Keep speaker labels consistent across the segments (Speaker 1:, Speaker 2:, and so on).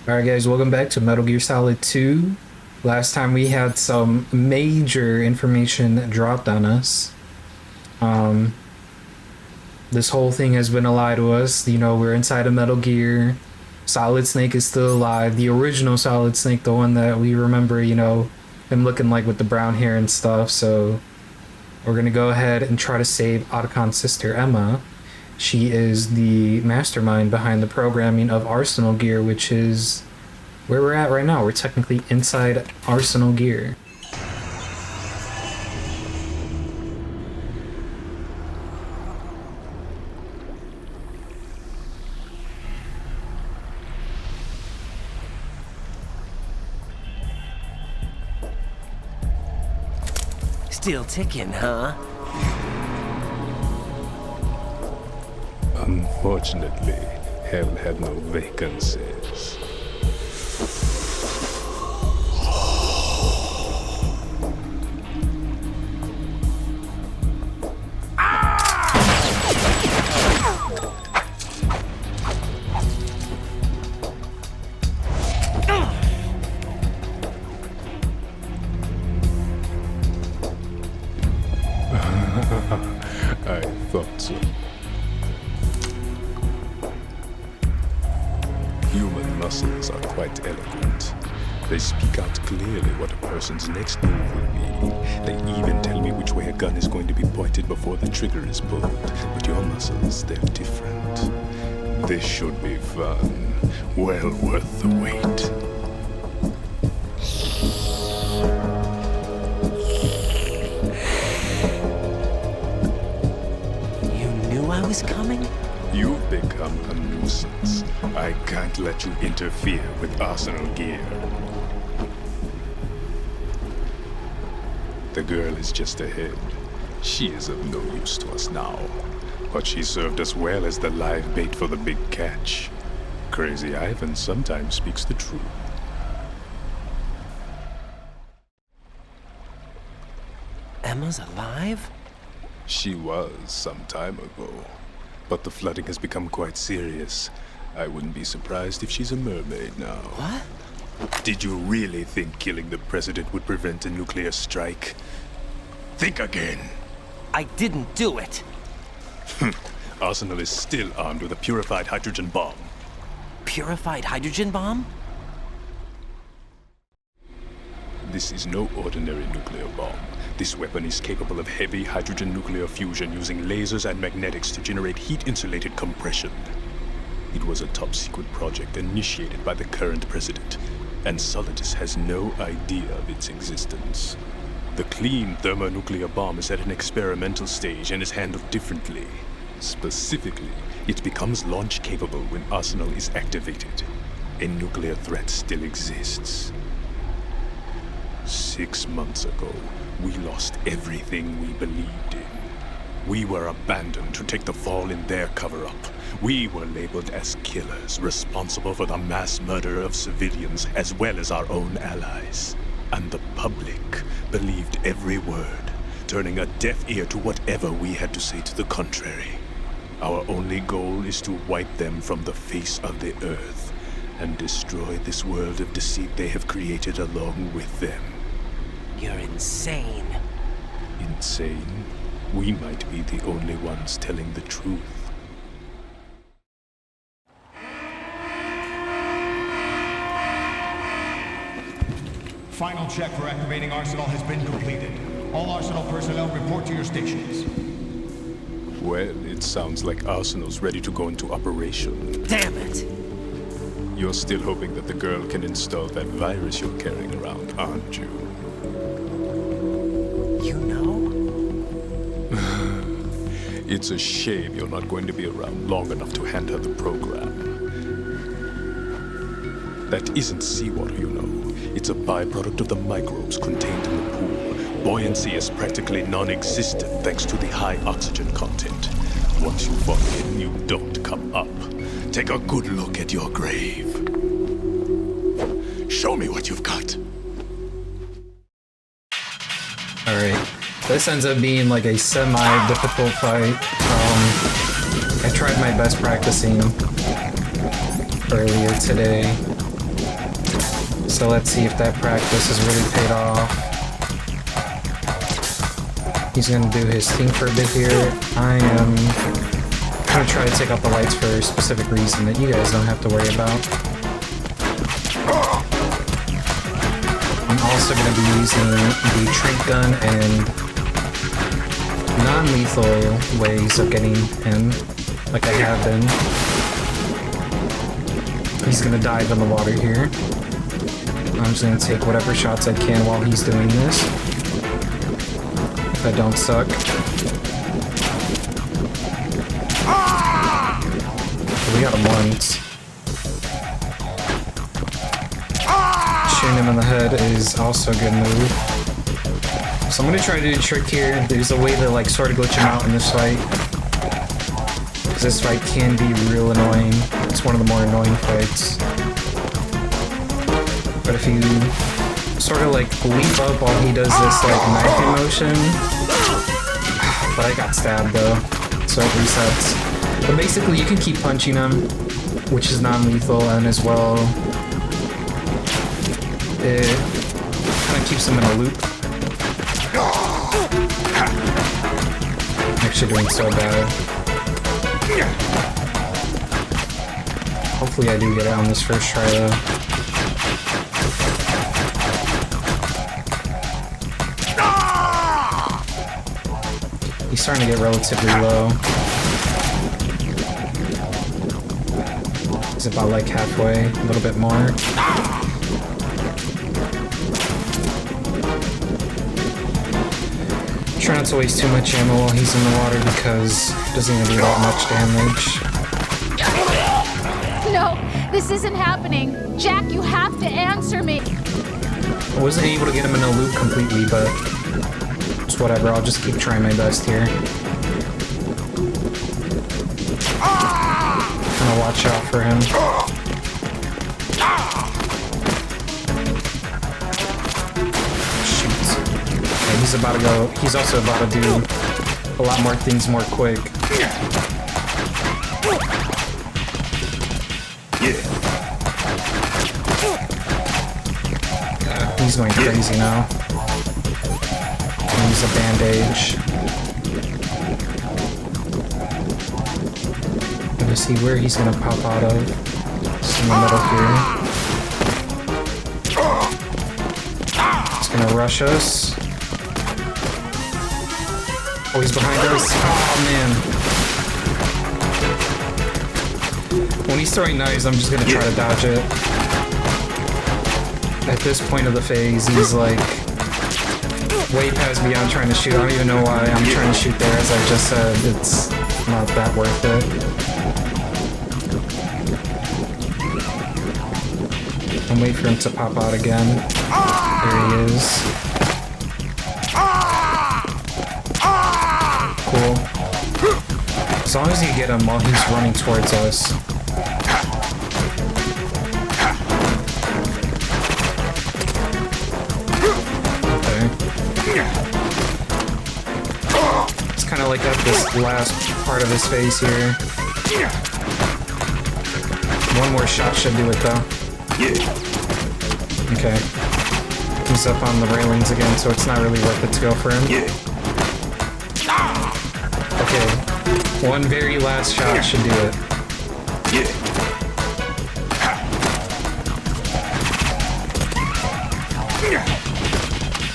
Speaker 1: Alright guys, welcome back to Metal Gear Solid 2. Last time we had some major information dropped on us. Um, this whole thing has been a lie to us. You know, we're inside of Metal Gear. Solid Snake is still alive. The original Solid Snake, the one that we remember, you know, him looking like with the brown hair and stuff. So we're gonna go ahead and try to save Otacon's sister Emma. She is the mastermind behind the programming of Arsenal Gear, which is where we're at right now. We're technically inside Arsenal Gear.
Speaker 2: Still ticking, huh?
Speaker 3: Unfortunately, hell had no vacancies. I thought so. Human muscles are quite eloquent. They speak out clearly what a person's next move will be. They even tell me which way a gun is going to be pointed before the trigger is pulled. But your muscles, they're different. This should be fun. Well worth the wait.
Speaker 2: I was coming?
Speaker 3: You've become a nuisance. I can't let you interfere with Arsenal Gear. The girl is just ahead. She is of no use to us now. But she served us well as the live bait for the big catch. Crazy Ivan sometimes speaks the truth.
Speaker 2: Emma's alive?
Speaker 3: She was some time ago, but the flooding has become quite serious. I wouldn't be surprised if she's a mermaid now.
Speaker 2: What?
Speaker 3: Did you really think killing the president would prevent a nuclear strike? Think again.
Speaker 2: I didn't do it.
Speaker 3: Arsenal is still armed with a purified hydrogen bomb.
Speaker 2: Purified hydrogen bomb?
Speaker 3: This is no ordinary nuclear bomb. This weapon is capable of heavy hydrogen nuclear fusion using lasers and magnetics to generate heat-insulated compression. It was a top-secret project initiated by the current president, and Solidus has no idea of its existence. The clean thermonuclear bomb is at an experimental stage and is handled differently. Specifically, it becomes launch-capable when Arsenal is activated. A nuclear threat still exists. 6 months ago, we lost everything we believed in. We were abandoned to take the fall in their cover-up. We were labeled as killers, responsible for the mass murder of civilians as well as our own allies. And the public believed every word, turning a deaf ear to whatever we had to say to the contrary. Our only goal is to wipe them from the face of the earth and destroy this world of deceit they have created along with them.
Speaker 2: You're insane.
Speaker 3: Insane? We might be the only ones telling the truth.
Speaker 4: Final check for activating Arsenal has been completed. All Arsenal personnel report to your stations.
Speaker 3: Well, it sounds like Arsenal's ready to go into operation.
Speaker 2: Damn it!
Speaker 3: You're still hoping that the girl can install that virus you're carrying around, aren't you?
Speaker 2: You know?
Speaker 3: It's a shame you're not going to be around long enough to hand her the program. That isn't seawater, you know. It's a byproduct of the microbes contained in the pool. Buoyancy is practically non-existent thanks to the high oxygen content. Once you fall in, you don't come up. Take a good look at your grave. Show me what you've got.
Speaker 1: Alright, this ends up being like a semi-difficult fight. I tried my best practicing earlier today. So let's see if that practice has really paid off. He's gonna do his thing for a bit here. I am gonna try to take out the lights for a specific reason that you guys don't have to worry about. I'm also gonna be using the Trink gun and non-lethal ways of getting him, like I have been. He's gonna dive in the water here. I'm just gonna take whatever shots I can while he's doing this. If I don't suck. We got him once. Shooting him in the head is also a good move. So I'm gonna try to do a trick here. There's a way to like sort of glitch him out in this fight. Because this fight can be real annoying. It's one of the more annoying fights. But if you sort of like leap up while he does this like knifing motion. But I got stabbed though, so it resets. But basically you can keep punching him, which is non-lethal, and as well it kind of keeps him in a loop. Actually doing so bad. Hopefully I do get it on this first try though. He's starting to get relatively low. He's about like halfway, a little bit more. Try not to waste too much ammo while he's in the water because it doesn't even do that much damage.
Speaker 5: No, this isn't happening. Jack, you have to answer me.
Speaker 1: I wasn't able to get him in a loop completely, but it's whatever. I'll just keep trying my best here. I'll watch out for him. He's about to go. He's also about to do a lot more things more quick. He's going crazy now. Use a bandage. Let me see where he's gonna pop out of. It's in the middle here. He's gonna rush us. Oh, he's behind us. Oh, man. When he's throwing knives, I'm just gonna try to dodge it. At this point of the phase, he's like way past beyond trying to shoot. I don't even know why I'm trying to shoot there. As I just said, it's not that worth it. I'm waiting for him to pop out again. There he is. Cool. As long as you get him while he's running towards us. Okay. It's kind of like at this last part of his face here. One more shot should do it though. Okay. He's up on the railings again, so it's not really worth it to go for him. Okay, one very last shot should do it.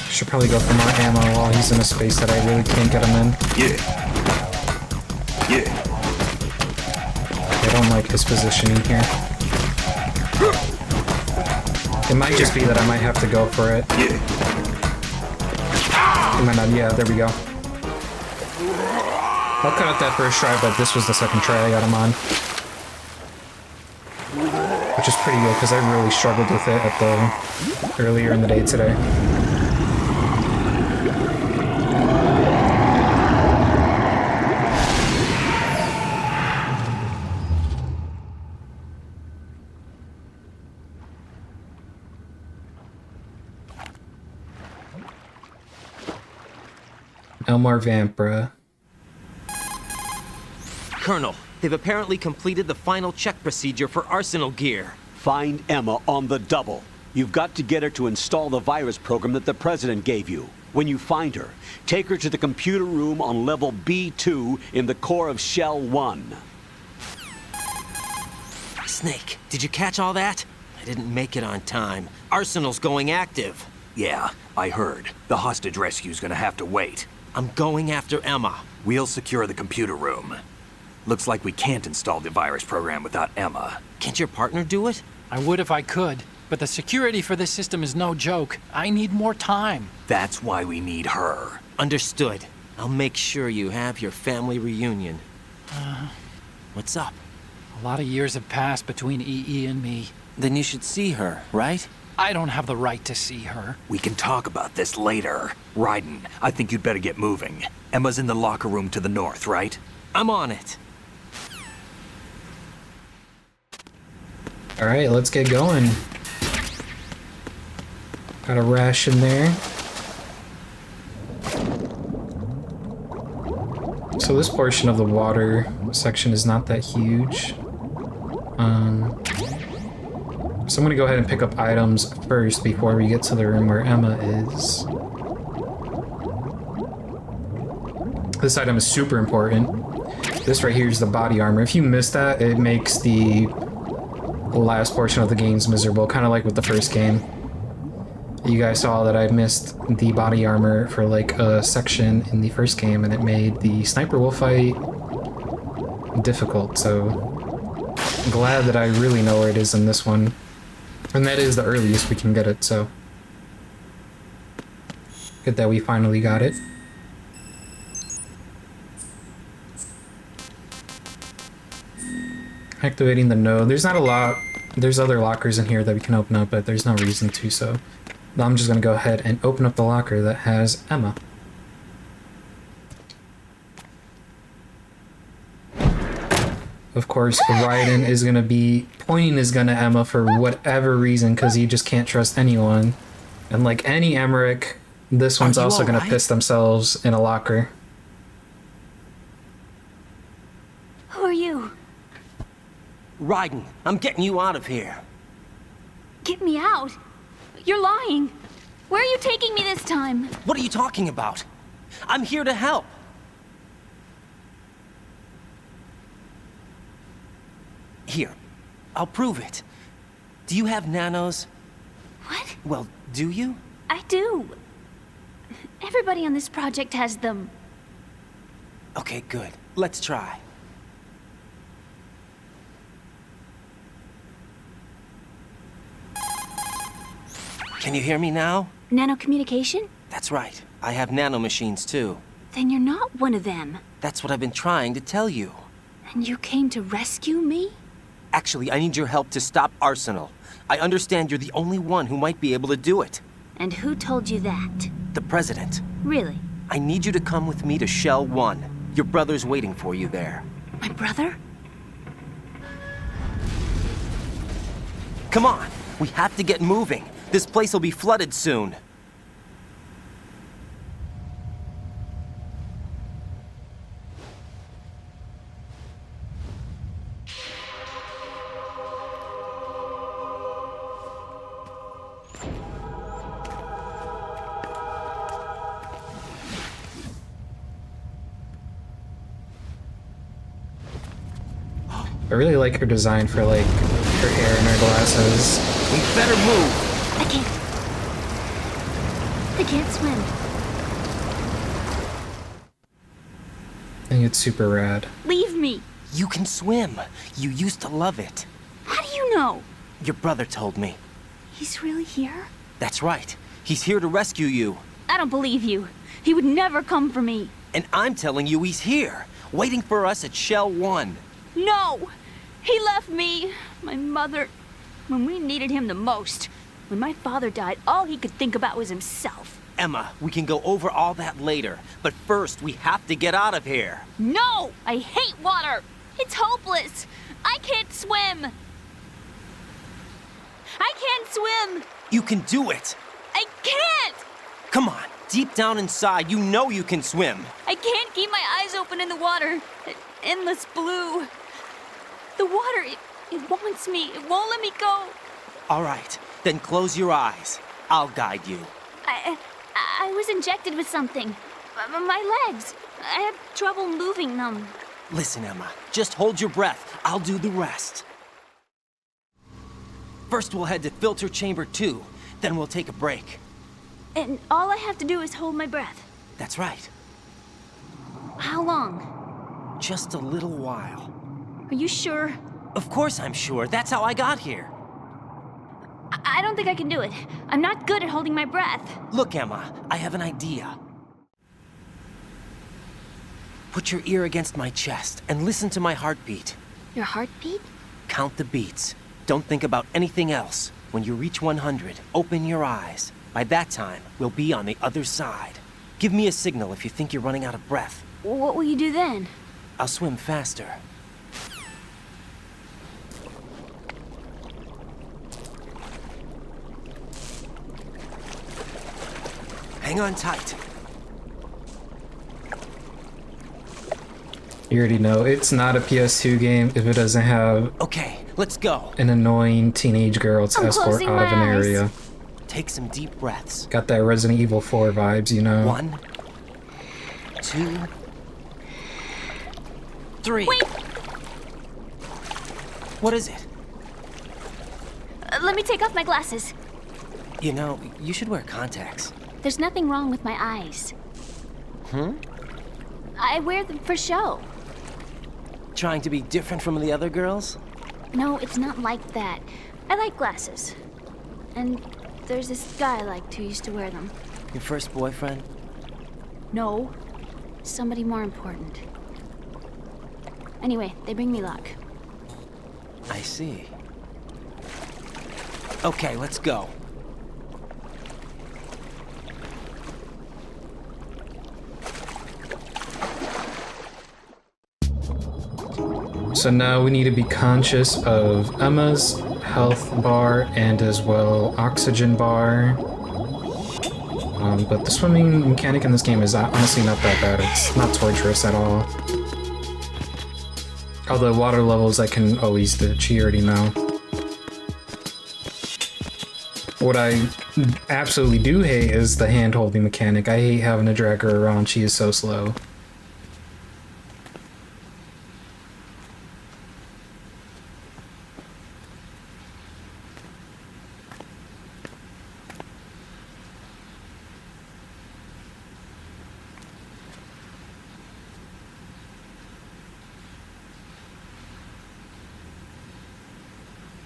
Speaker 1: Should probably go for more ammo while he's in a space that I really can't get him in. I don't like his positioning here. It might just be that I might have to go for it. It might not. Yeah, there we go. I'll cut out that first try, but this was the second try I got him on. Which is pretty good, because I really struggled with it at earlier in the day today. Elmar Vampra.
Speaker 2: Colonel, they've apparently completed the final check procedure for arsenal gear.
Speaker 6: Find Emma on the double. You've got to get her to install the virus program that the President gave you. When you find her, take her to the computer room on level B2 in the core of Shell 1.
Speaker 2: Snake, did you catch all that? I didn't make it on time. Arsenal's going active.
Speaker 7: Yeah, I heard. The hostage rescue's gonna have to wait.
Speaker 2: I'm going after Emma.
Speaker 7: We'll secure the computer room. Looks like we can't install the virus program without Emma.
Speaker 2: Can't your partner do it?
Speaker 8: I would if I could, but the security for this system is no joke. I need more time.
Speaker 7: That's why we need her.
Speaker 2: Understood. I'll make sure you have your family reunion. What's up?
Speaker 8: A lot of years have passed between EE and me.
Speaker 2: Then you should see her, right?
Speaker 8: I don't have the right to see her.
Speaker 7: We can talk about this later. Raiden, I think you'd better get moving. Emma's in the locker room to the north, right?
Speaker 2: I'm on it.
Speaker 1: All right, let's get going. Got a ration there. So this portion of the water section is not that huge. So I'm gonna go ahead and pick up items first before we get to the room where Emma is. This item is super important. This right here is the body armor. If you miss that, it makes the last portion of the games miserable, kind of like with the first game. You guys saw that I missed the body armor for like a section in the first game, and it made the sniper wolf fight difficult, so I'm glad that I really know where it is in this one. And that is the earliest we can get it, so good that we finally got it. Activating the node. There's not a lot. There's other lockers in here that we can open up, but there's no reason to, so I'm just gonna go ahead and open up the locker that has Emma. Of course, Raiden is gonna be pointing his gun at Emma for whatever reason, because he just can't trust anyone. And like any Emmerich, this one's
Speaker 2: you
Speaker 1: also gonna
Speaker 2: alright?
Speaker 1: piss themselves in a locker.
Speaker 9: Who are you?
Speaker 2: Raiden, I'm getting you out of here.
Speaker 9: Get me out. You're lying. Where are you taking me this time?
Speaker 2: What are you talking about? I'm here to help. Here, I'll prove it. Do you have nanos?
Speaker 9: What?
Speaker 2: Well, do you?
Speaker 9: I do. Everybody on this project has them.
Speaker 2: Okay, good. Let's try. Can you hear me now?
Speaker 9: Nanocommunication?
Speaker 2: That's right. I have nanomachines too.
Speaker 9: Then you're not one of them.
Speaker 2: That's what I've been trying to tell you.
Speaker 9: And you came to rescue me?
Speaker 2: Actually, I need your help to stop Arsenal. I understand you're the only one who might be able to do it.
Speaker 9: And who told you that?
Speaker 2: The President.
Speaker 9: Really?
Speaker 2: I need you to come with me to Shell 1. Your brother's waiting for you there.
Speaker 9: My brother?
Speaker 2: Come on! We have to get moving. This place will be flooded soon.
Speaker 1: I really like her design for like her hair and her glasses.
Speaker 2: We better move!
Speaker 9: I can't swim.
Speaker 1: I think it's super rad.
Speaker 9: Leave me.
Speaker 2: You can swim. You used to love it.
Speaker 9: How do you know?
Speaker 2: Your brother told me.
Speaker 9: He's really here?
Speaker 2: That's right. He's here to rescue you.
Speaker 9: I don't believe you. He would never come for me.
Speaker 2: And I'm telling you he's here, waiting for us at Shell 1.
Speaker 9: No! He left me, my mother, when we needed him the most. When my father died, all he could think about was himself.
Speaker 2: Emma, we can go over all that later, but first we have to get out of here.
Speaker 9: No! I hate water! It's hopeless! I can't swim! I can't swim!
Speaker 2: You can do it.
Speaker 9: I can't!
Speaker 2: Come on, deep down inside, you know you can swim.
Speaker 9: I can't keep my eyes open in the water. Endless blue. The water, it wants me. It won't let me go.
Speaker 2: All right, Then close your eyes. I'll guide you.
Speaker 9: I was injected with something. My legs. I have trouble moving them.
Speaker 2: Listen, Emma, just hold your breath. I'll do the rest. First, we'll head to filter chamber 2. Then we'll take a break.
Speaker 9: And all I have to do is hold my breath.
Speaker 2: That's right.
Speaker 9: How long?
Speaker 2: Just a little while.
Speaker 9: Are you sure?
Speaker 2: Of course I'm sure. That's how I got here.
Speaker 9: I don't think I can do it. I'm not good at holding my breath.
Speaker 2: Look, Emma, I have an idea. Put your ear against my chest and listen to my heartbeat.
Speaker 9: Your heartbeat?
Speaker 2: Count the beats. Don't think about anything else. When you reach 100, open your eyes. By that time, we'll be on the other side. Give me a signal if you think you're running out of breath.
Speaker 9: What will you do then?
Speaker 2: I'll swim faster. Hang on tight.
Speaker 1: You already know it's not a PS2 game if it doesn't have
Speaker 2: Okay, let's go.
Speaker 1: an annoying teenage girl to
Speaker 9: I'm
Speaker 1: escort
Speaker 9: closing
Speaker 1: out of
Speaker 9: my
Speaker 1: an
Speaker 9: eyes.
Speaker 1: area.
Speaker 2: Take some deep breaths.
Speaker 1: Got that Resident Evil 4 vibes, you know?
Speaker 2: 1, 2, 3.
Speaker 9: Wait!
Speaker 2: What is it?
Speaker 9: Let me take off my glasses.
Speaker 2: You know, you should wear contacts.
Speaker 9: There's nothing wrong with my eyes. I wear them for show.
Speaker 2: Trying to be different from the other girls?
Speaker 9: No, it's not like that. I like glasses. And there's this guy I liked who used to wear them.
Speaker 2: Your first boyfriend?
Speaker 9: No. Somebody more important. Anyway, they bring me luck.
Speaker 2: I see. Okay, let's go.
Speaker 1: So now we need to be conscious of Emma's health bar and as well oxygen bar. But the swimming mechanic in this game is honestly not that bad. It's not torturous at all. Although water levels I can always ditch, you already know. What I absolutely do hate is the hand-holding mechanic. I hate having to drag her around, she is so slow.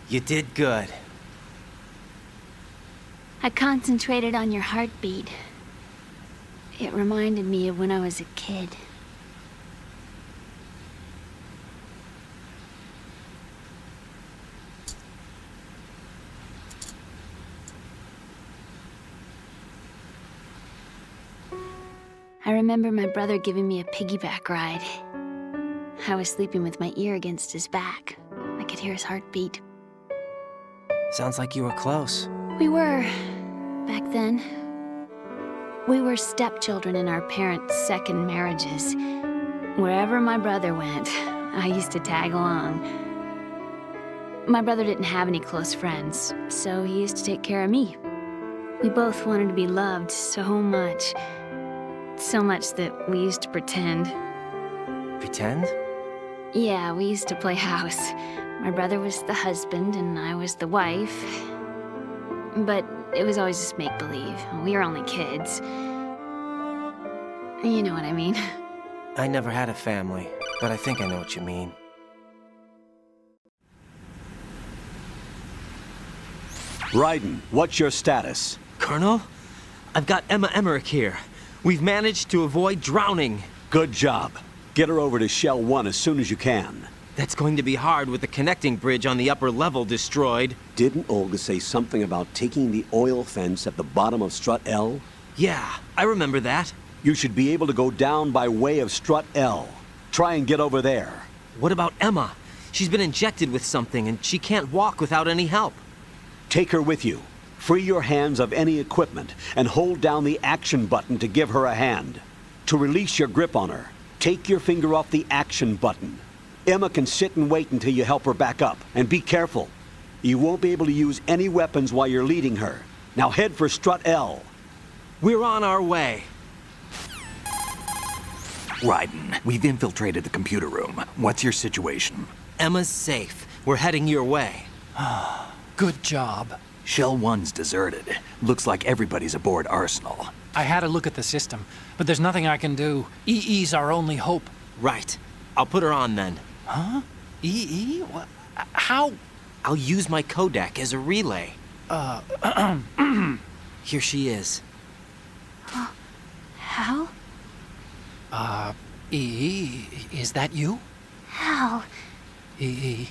Speaker 2: You did good.
Speaker 9: I concentrated on your heartbeat. It reminded me of when I was a kid. I remember my brother giving me a piggyback ride. I was sleeping with my ear against his back. I could hear his heartbeat.
Speaker 2: Sounds like you were close.
Speaker 9: We were, back then. We were stepchildren in our parents' second marriages. Wherever my brother went, I used to tag along. My brother didn't have any close friends, so he used to take care of me. We both wanted to be loved so much. So much that we used to pretend.
Speaker 2: Pretend?
Speaker 9: Yeah, we used to play house. My brother was the husband and I was the wife. But it was always just make-believe. We were only kids. You know what I mean.
Speaker 2: I never had a family, but I think I know what you mean.
Speaker 6: Raiden, what's your status?
Speaker 2: Colonel? I've got Emma Emmerich here. We've managed to avoid drowning.
Speaker 6: Good job. Get her over to Shell 1 as soon as you can.
Speaker 2: That's going to be hard with the connecting bridge on the upper level destroyed.
Speaker 6: Didn't Olga say something about taking the oil fence at the bottom of Strut L?
Speaker 2: Yeah, I remember that.
Speaker 6: You should be able to go down by way of Strut L. Try and get over there.
Speaker 2: What about Emma? She's been injected with something and she can't walk without any help.
Speaker 6: Take her with you. Free your hands of any equipment and hold down the action button to give her a hand. To release your grip on her, take your finger off the action button. Emma can sit and wait until you help her back up. And be careful. You won't be able to use any weapons while you're leading her. Now head for strut L.
Speaker 2: We're on our way.
Speaker 7: Raiden, we've infiltrated the computer room. What's your situation?
Speaker 2: Emma's safe. We're heading your way.
Speaker 8: Good job.
Speaker 7: Shell 1's deserted. Looks like everybody's aboard Arsenal.
Speaker 8: I had a look at the system, but there's nothing I can do. EE's our only hope.
Speaker 2: Right. I'll put her on then.
Speaker 8: Huh? EE? What? How?
Speaker 2: I'll use my codec as a relay. Here she is.
Speaker 9: Hal?
Speaker 8: EE, is that you?
Speaker 9: Hal?
Speaker 8: EE.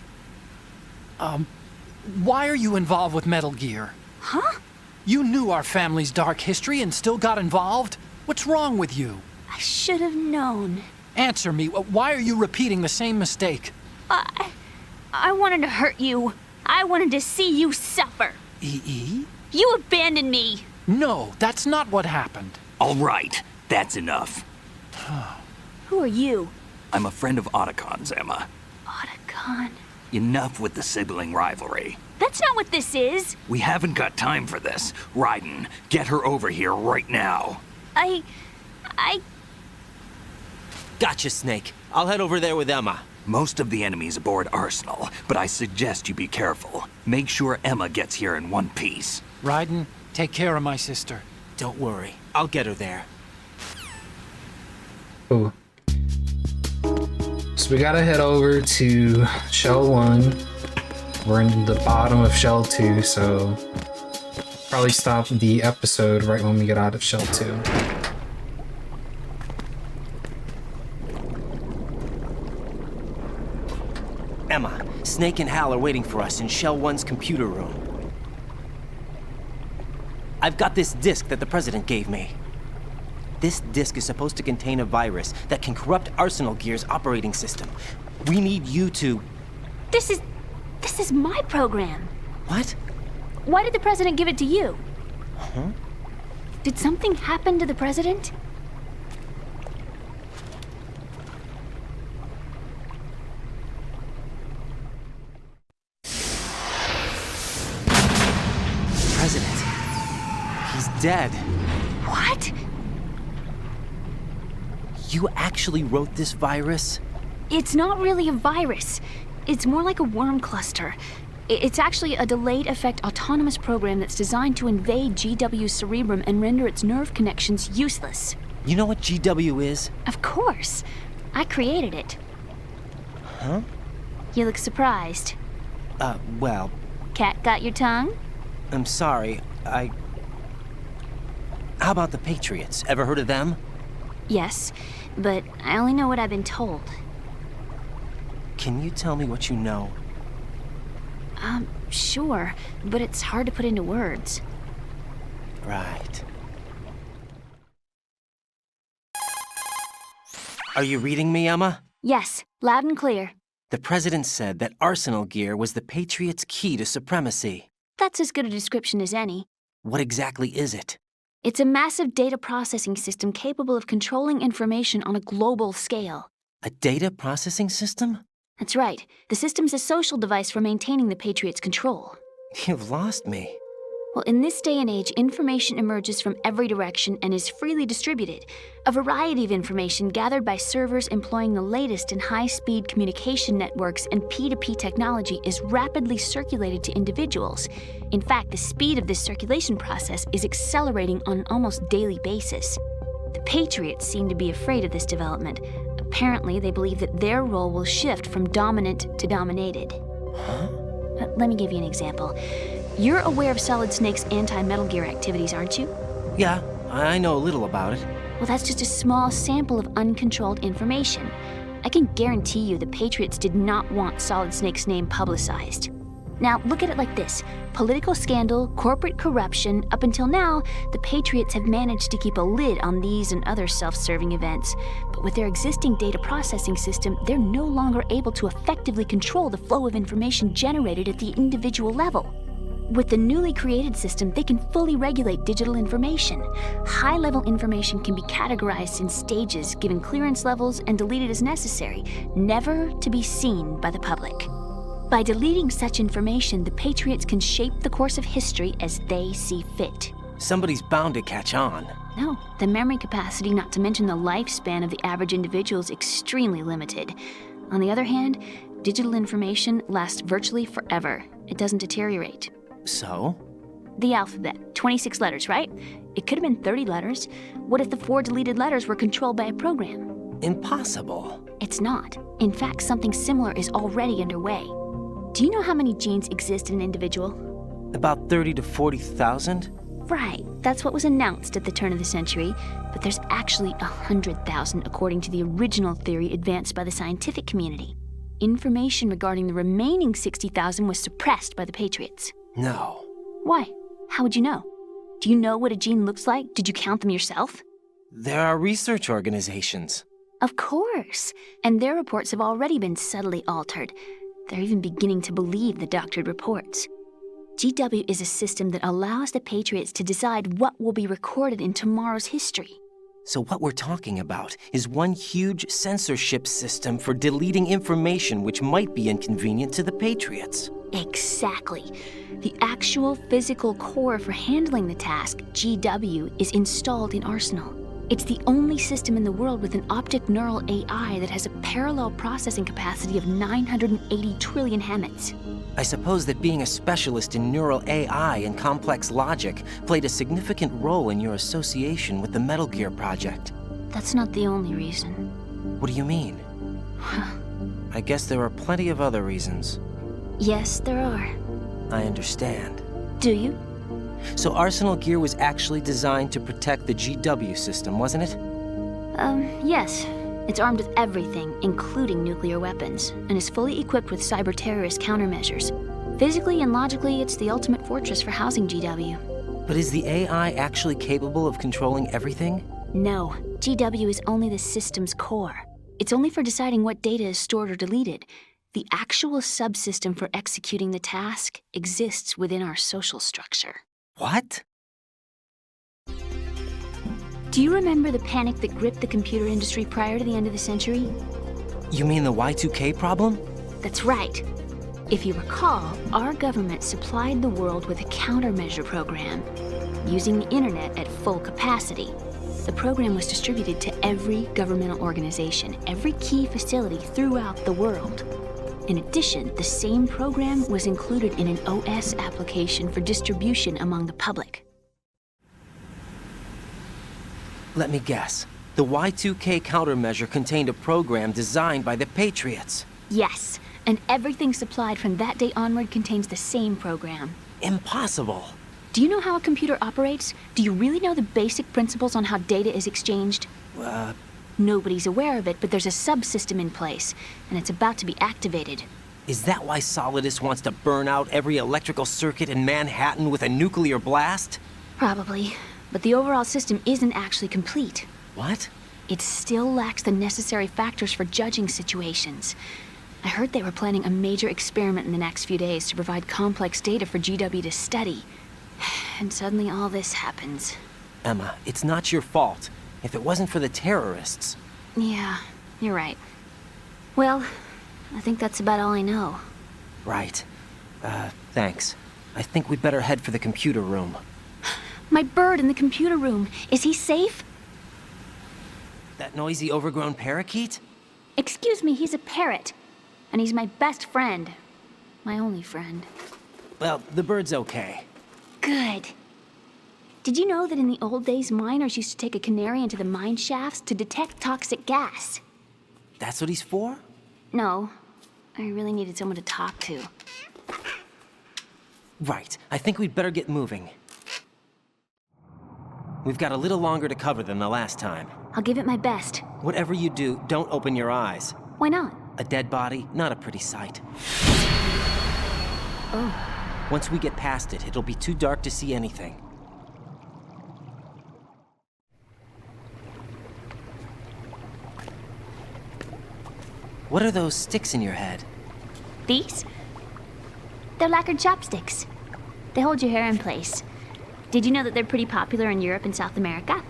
Speaker 8: Why are you involved with Metal Gear?
Speaker 9: Huh?
Speaker 8: You knew our family's dark history and still got involved? What's wrong with you?
Speaker 9: I should have known.
Speaker 8: Answer me. Why are you repeating the same mistake?
Speaker 9: I wanted to hurt you. I wanted to see you suffer.
Speaker 8: EE?
Speaker 9: You abandoned me.
Speaker 8: No, that's not what happened.
Speaker 7: All right, that's enough.
Speaker 9: Who are you?
Speaker 7: I'm a friend of Otacon's, Emma.
Speaker 9: Otacon.
Speaker 7: Enough with the sibling rivalry.
Speaker 9: That's not what this is.
Speaker 7: We haven't got time for this. Raiden, get her over here right now.
Speaker 9: I...
Speaker 2: Gotcha, Snake. I'll head over there with Emma.
Speaker 7: Most of the enemy's aboard Arsenal, but I suggest you be careful. Make sure Emma gets here in one piece.
Speaker 8: Raiden, take care of my sister.
Speaker 2: Don't worry. I'll get her there.
Speaker 1: Ooh. So we gotta head over to Shell 1. We're in the bottom of Shell 2, so probably stop the episode right when we get out of Shell 2.
Speaker 2: Emma, Snake and Hal are waiting for us in Shell 1's computer room. I've got this disk that the President gave me. This disk is supposed to contain a virus that can corrupt Arsenal Gear's operating system. We need you to...
Speaker 9: This is my program.
Speaker 2: What?
Speaker 9: Why did the President give it to you?
Speaker 2: Huh?
Speaker 9: Did something happen to the President?
Speaker 2: President. He's dead.
Speaker 9: What?
Speaker 2: You actually wrote this virus?
Speaker 9: It's not really a virus. It's more like a worm cluster. It's actually a delayed effect autonomous program that's designed to invade GW's cerebrum and render its nerve connections useless.
Speaker 2: You know what GW is?
Speaker 9: Of course. I created it.
Speaker 2: Huh?
Speaker 9: You look surprised.
Speaker 2: Well...
Speaker 9: Cat got your tongue?
Speaker 2: I'm sorry, How about the Patriots? Ever heard of them?
Speaker 9: Yes, but I only know what I've been told.
Speaker 2: Can you tell me what you know?
Speaker 9: Sure, but it's hard to put into words.
Speaker 2: Right. Are you reading me, Emma?
Speaker 9: Yes, loud and clear.
Speaker 2: The President said that Arsenal Gear was the Patriots' key to supremacy.
Speaker 9: That's as good a description as any.
Speaker 2: What exactly is it?
Speaker 9: It's a massive data processing system capable of controlling information on a global scale.
Speaker 2: A data processing system?
Speaker 9: That's right. The system's a social device for maintaining the Patriots' control.
Speaker 2: You've lost me.
Speaker 9: Well, in this day and age, information emerges from every direction and is freely distributed. A variety of information gathered by servers employing the latest in high-speed communication networks and P2P technology is rapidly circulated to individuals. In fact, the speed of this circulation process is accelerating on an almost daily basis. The Patriots seem to be afraid of this development. Apparently, they believe that their role will shift from dominant to dominated.
Speaker 2: Huh?
Speaker 9: Let me give you an example. You're aware of Solid Snake's anti-Metal Gear activities, aren't you?
Speaker 2: Yeah, I know a little about it.
Speaker 9: Well, that's just a small sample of uncontrolled information. I can guarantee you the Patriots did not want Solid Snake's name publicized. Now, look at it like this. Political scandal, corporate corruption, up until now, the Patriots have managed to keep a lid on these and other self-serving events. But with their existing data processing system, they're no longer able to effectively control the flow of information generated at the individual level. With the newly created system, they can fully regulate digital information. High-level information can be categorized in stages, given clearance levels, and deleted as necessary, never to be seen by the public. By deleting such information, the Patriots can shape the course of history as they see fit.
Speaker 2: Somebody's bound to catch on.
Speaker 9: No, the memory capacity, not to mention the lifespan of the average individual, is extremely limited. On the other hand, digital information lasts virtually forever. It doesn't deteriorate.
Speaker 2: So?
Speaker 9: The alphabet, 26 letters, right? It could have been 30 letters. What if the 4 deleted letters were controlled by a program?
Speaker 2: Impossible.
Speaker 9: It's not. In fact, something similar is already underway. Do you know how many genes exist in an individual?
Speaker 2: About 30 to 40,000?
Speaker 9: Right, that's what was announced at the turn of the century, but there's actually 100,000 according to the original theory advanced by the scientific community. Information regarding the remaining 60,000 was suppressed by the Patriots.
Speaker 2: No.
Speaker 9: Why? How would you know? Do you know what a gene looks like? Did you count them yourself?
Speaker 2: There are research organizations.
Speaker 9: Of course, and their reports have already been subtly altered. They're even beginning to believe the doctored reports. GW is a system that allows the Patriots to decide what will be recorded in tomorrow's history.
Speaker 2: So what we're talking about is one huge censorship system for deleting information which might be inconvenient to the Patriots.
Speaker 9: Exactly. The actual physical core for handling the task, GW, is installed in Arsenal. It's the only system in the world with an optic neural AI that has a parallel processing capacity of 980 trillion Hammets.
Speaker 2: I suppose that being a specialist in neural AI and complex logic played a significant role in your association with the Metal Gear project.
Speaker 9: That's not the only reason.
Speaker 2: What do you mean? I guess there are plenty of other reasons.
Speaker 9: Yes, there are.
Speaker 2: I understand.
Speaker 9: Do you?
Speaker 2: So Arsenal Gear was actually designed to protect the GW system, wasn't it?
Speaker 9: Yes. It's armed with everything, including nuclear weapons, and is fully equipped with cyber-terrorist countermeasures. Physically and logically, it's the ultimate fortress for housing GW.
Speaker 2: But is the AI actually capable of controlling everything?
Speaker 9: No. GW is only the system's core. It's only for deciding what data is stored or deleted. The actual subsystem for executing the task exists within our social structure.
Speaker 2: What?
Speaker 9: Do you remember the panic that gripped the computer industry prior to the end of the century?
Speaker 2: You mean the Y2K problem?
Speaker 9: That's right. If you recall, our government supplied the world with a countermeasure program, using the internet at full capacity. The program was distributed to every governmental organization, every key facility throughout the world. In addition, the same program was included in an OS application for distribution among the public.
Speaker 2: Let me guess. The Y2K countermeasure contained a program designed by the Patriots.
Speaker 9: Yes, and everything supplied from that day onward contains the same program.
Speaker 2: Impossible.
Speaker 9: Do you know how a computer operates? Do you really know the basic principles on how data is exchanged? Nobody's aware of it, but there's a subsystem in place, and it's about to be activated.
Speaker 2: Is that why Solidus wants to burn out every electrical circuit in Manhattan with a nuclear blast?
Speaker 9: Probably, but the overall system isn't actually complete.
Speaker 2: What?
Speaker 9: It still lacks the necessary factors for judging situations. I heard they were planning a major experiment in the next few days to provide complex data for GW to study. And suddenly all this happens.
Speaker 2: Emma, it's not your fault. If it wasn't for the terrorists...
Speaker 9: Yeah, you're right. Well, I think that's about all I know.
Speaker 2: Right. Thanks. I think we'd better head for the computer room.
Speaker 9: My bird in the computer room. Is he safe?
Speaker 2: That noisy, overgrown parakeet?
Speaker 9: Excuse me, he's a parrot. And he's my best friend. My only friend.
Speaker 2: Well, the bird's okay.
Speaker 9: Good. Did you know that in the old days, miners used to take a canary into the mine shafts to detect toxic gas?
Speaker 2: That's what he's for?
Speaker 9: No. I really needed someone to talk to.
Speaker 2: Right. I think we'd better get moving. We've got a little longer to cover than the last time.
Speaker 9: I'll give it my best.
Speaker 2: Whatever you do, don't open your eyes.
Speaker 9: Why not?
Speaker 2: A dead body, not a pretty sight.
Speaker 9: Oh.
Speaker 2: Once we get past it, it'll be too dark to see anything. What are those sticks in your head?
Speaker 9: These? They're lacquered chopsticks. They hold your hair in place. Did you know that they're pretty popular in Europe and South America?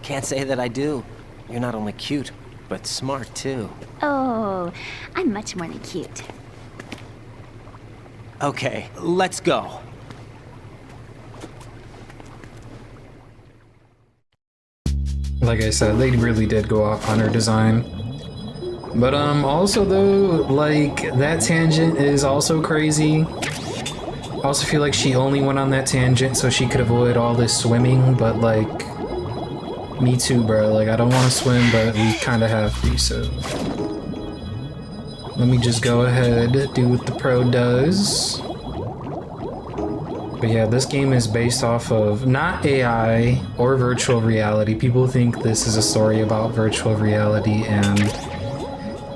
Speaker 2: Can't say that I do. You're not only cute, but smart too.
Speaker 9: Oh, I'm much more than cute.
Speaker 2: Okay, let's go.
Speaker 1: Like I said, they really did go off on her design. But also though, like, that tangent is also crazy. I also feel like she only went on that tangent so she could avoid all this swimming, but like, me too, bro. Like, I don't want to swim, but we kind of have to, so. Let me just go ahead, do what the pro does. But yeah, this game is based off of not AI or virtual reality. People think this is a story about virtual reality and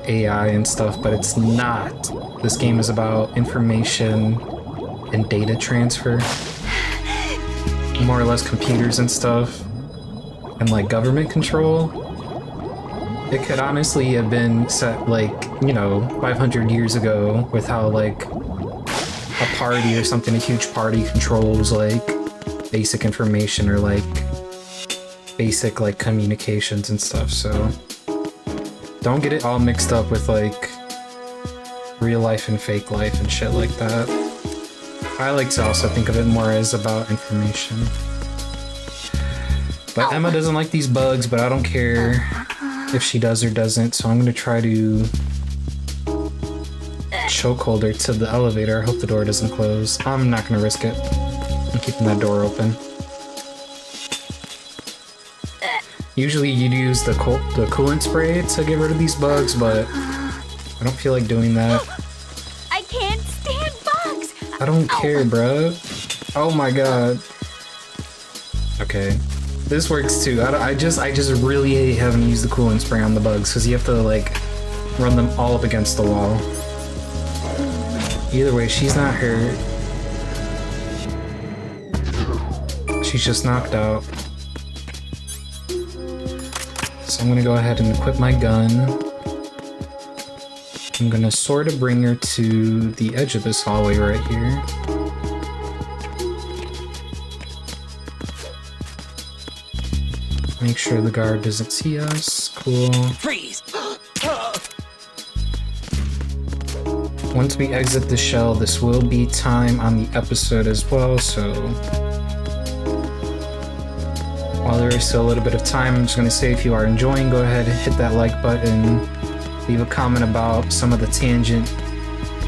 Speaker 1: AI and stuff, but it's not. This game is about information and data transfer. More or less computers and stuff. And like government control. It could honestly have been set like, you know, 500 years ago with how like a party or something, a huge party controls like basic information or like basic like communications and stuff, so don't get it all mixed up with like real life and fake life and shit like that. I like to also think of it more as about information. But Emma doesn't like these bugs, but I don't care if she does or doesn't, so I'm gonna try to chokehold her to the elevator. I hope the door doesn't close. I'm not gonna risk it. I'm keeping that door open. Usually you'd use the coolant spray to get rid of these bugs, but I don't feel like doing that.
Speaker 5: I can't stand bugs!
Speaker 1: I don't care, bro. Oh my god. Okay. This works too. I just really hate having to use the coolant spray on the bugs, because you have to like run them all up against the wall. Either way, she's not hurt. She's just knocked out. So I'm gonna go ahead and equip my gun. I'm gonna sort of bring her to the edge of this hallway right here. Make sure the guard doesn't see us. Cool.
Speaker 2: Freeze!
Speaker 1: Once we exit the shell, this will be time on the episode as well, so while there is still a little bit of time, I'm just going to say if you are enjoying, go ahead and hit that like button, leave a comment about some of the tangent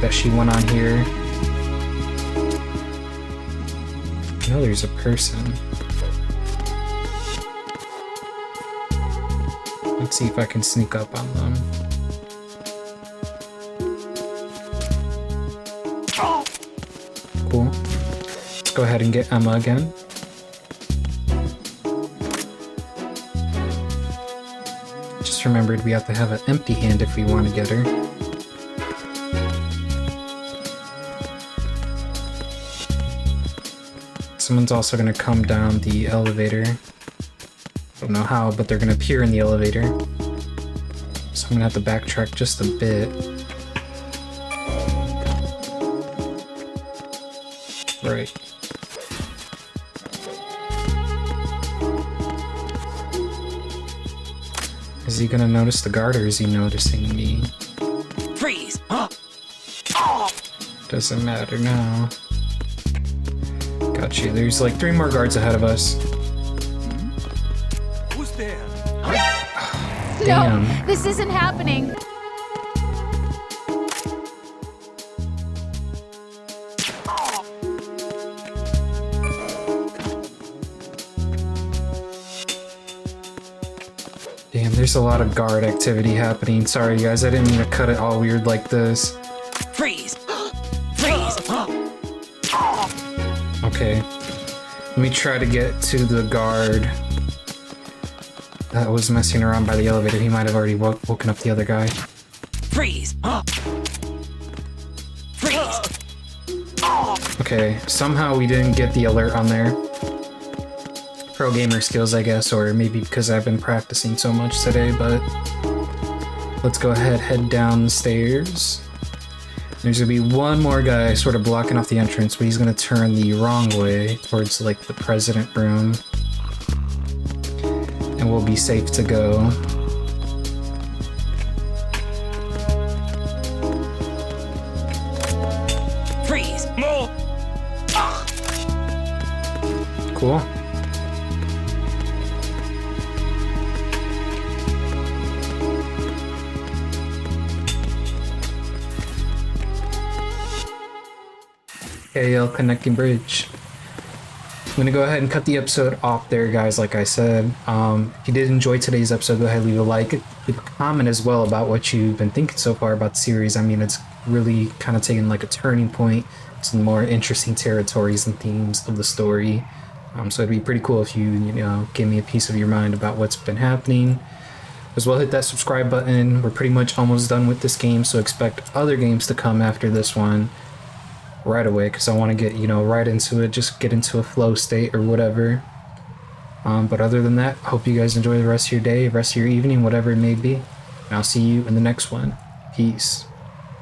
Speaker 1: that she went on here. I know there's a person. Let's see if I can sneak up on them. Cool. Let's go ahead and get Emma again. Just remembered we have to have an empty hand if we want to get her. Someone's also going to come down the elevator. Don't know how, but they're going to appear in the elevator. So I'm going to have to backtrack just a bit. Right. Is he gonna notice the guard or is he noticing me?
Speaker 2: Freeze!
Speaker 1: Doesn't matter now. Got you. There's like 3 more guards ahead of us.
Speaker 2: Who's there?
Speaker 1: Damn.
Speaker 5: No, this isn't happening.
Speaker 1: Damn, there's a lot of guard activity happening. Sorry guys, I didn't mean to cut it all weird like this.
Speaker 2: Freeze! Freeze!
Speaker 1: Okay. Let me try to get to the guard that was messing around by the elevator. He might have already woken up the other guy.
Speaker 2: Freeze! Freeze!
Speaker 1: Okay, somehow we didn't get the alert on there. Pro gamer skills, I guess, or maybe because I've been practicing so much today, but let's go ahead, head down the stairs. There's gonna be one more guy sort of blocking off the entrance, but he's gonna turn the wrong way towards like the president room. And we'll be safe to go.
Speaker 2: Freeze!
Speaker 1: Cool. KL connecting bridge. I'm gonna go ahead and cut the episode off there, guys. Like I said, if you did enjoy today's episode, go ahead and leave a like, leave a comment as well about what you've been thinking so far about the series. I mean, it's really kind of taken like a turning point to more interesting territories and themes of the story. So it'd be pretty cool if you know, give me a piece of your mind about what's been happening. As well, hit that subscribe button. We're pretty much almost done with this game, so expect other games to come after this one right away, because I want to get, you know, right into it, just get into a flow state or whatever. But other than that, hope you guys enjoy the rest of your day, rest of your evening, whatever it may be. And I'll see you in the next one. Peace.